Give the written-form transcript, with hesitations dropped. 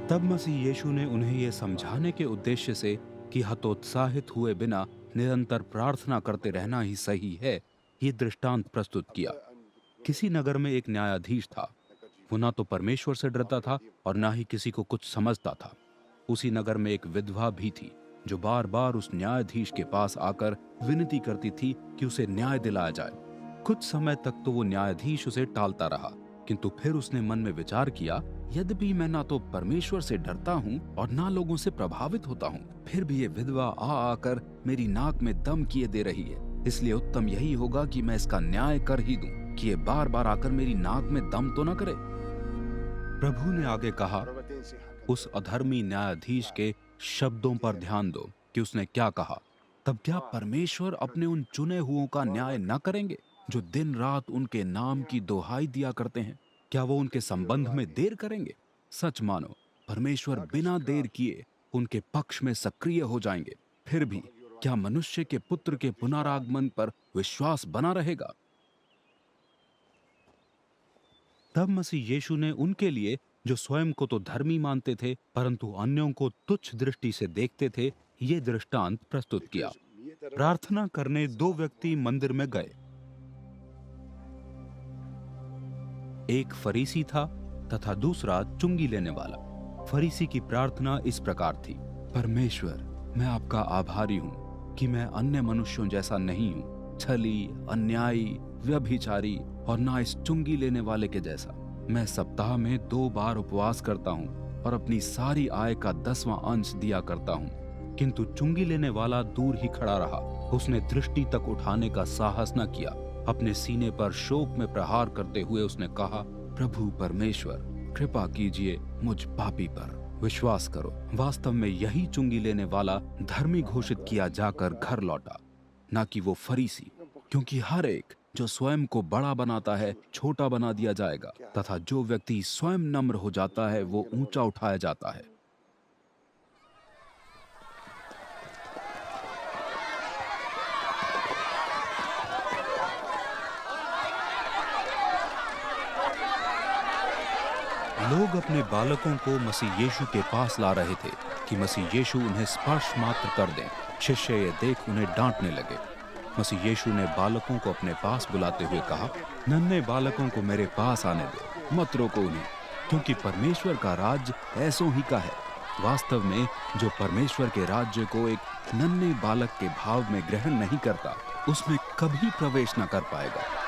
तब मसीह यीशु ने उन्हें यह समझाने के उद्देश्य से कि हतोत्साहित हुए बिना निरंतर प्रार्थना करते रहना ही सही है, ये दृष्टांत प्रस्तुत किया। किसी नगर में एक न्यायाधीश था। वो ना तो परमेश्वर से डरता था और ना ही किसी को कुछ समझता था। उसी नगर में एक विधवा भी थी जो बार बार उस न्यायाधीश के पास आकर विनती करती थी कि उसे न्याय दिलाया जाए। कुछ समय तक तो वो न्यायाधीश उसे टालता रहा, किंतु फिर उसने मन में विचार किया, यद्यपि मैं ना तो परमेश्वर से डरता हूँ और ना लोगों से प्रभावित होता हूँ, फिर भी ये विधवा आ आकर मेरी नाक में दम किए दे रही है, इसलिए उत्तम यही होगा कि मैं इसका न्याय कर ही दूं कि ये बार बार आकर मेरी नाक में दम तो न करे। प्रभु ने आगे कहा, उस अधर्मी न्यायाधीश के शब्दों पर ध्यान दो कि उसने क्या कहा। तब क्या परमेश्वर अपने उन चुने हुओं का न्याय न करेंगे जो दिन रात उनके नाम की दोहाई दिया करते हैं? क्या वो उनके संबंध में देर करेंगे? सच मानो, परमेश्वर बिना देर किए उनके पक्ष में सक्रिय हो जाएंगे। फिर भी क्या मनुष्य के पुत्र के पुनरागमन पर विश्वास बना रहेगा? तब मसीह यीशु ने उनके लिए, जो स्वयं को तो धर्मी मानते थे परंतु अन्यों को तुच्छ दृष्टि से देखते थे, ये दृष्टांत प्रस्तुत किया। प्रार्थना करने दो व्यक्ति मंदिर में गए। एक फरीसी था तथा दूसरा चुंगी लेने वाला। फरीसी की प्रार्थना इस प्रकार थी, परमेश्वर, मैं आपका आभारी हूँ कि मैं अन्य मनुष्यों जैसा नहीं हूँ, छली, अन्यायी, व्यभिचारी और ना इस चुंगी लेने वाले के जैसा। मैं सप्ताह में 2 बार उपवास करता हूँ और अपनी सारी आय का 10वां अंश दिया करता हूँ। किंतु चुंगी लेने वाला दूर ही खड़ा रहा। उसने दृष्टि तक उठाने का साहस न किया। अपने सीने पर शोक में प्रहार करते हुए उसने कहा, प्रभु परमेश्वर, कृपा कीजिए मुझ पापी पर। विश्वास करो, वास्तव में यही चुंगी लेने वाला धर्मी घोषित किया जाकर घर लौटा, ना कि वो फरीसी। क्योंकि हर एक जो स्वयं को बड़ा बनाता है छोटा बना दिया जाएगा, तथा जो व्यक्ति स्वयं नम्र हो जाता है वो ऊंचा उठाया जाता है। लोग अपने बालकों को मसीह यीशु के पास ला रहे थे कि मसीह यीशु उन्हें स्पर्श मात्र कर दें। शिष्य ये देख उन्हें डांटने लगे। मसीह यीशु ने बालकों को अपने पास बुलाते हुए कहा, नन्हे बालकों को मेरे पास आने दो, मत रोको उन्हें, क्योंकि परमेश्वर का राज्य ऐसों ही का है। वास्तव में जो परमेश्वर के राज्य को एक नन्हे बालक के भाव में ग्रहण नहीं करता, उसमें कभी प्रवेश न कर पाएगा।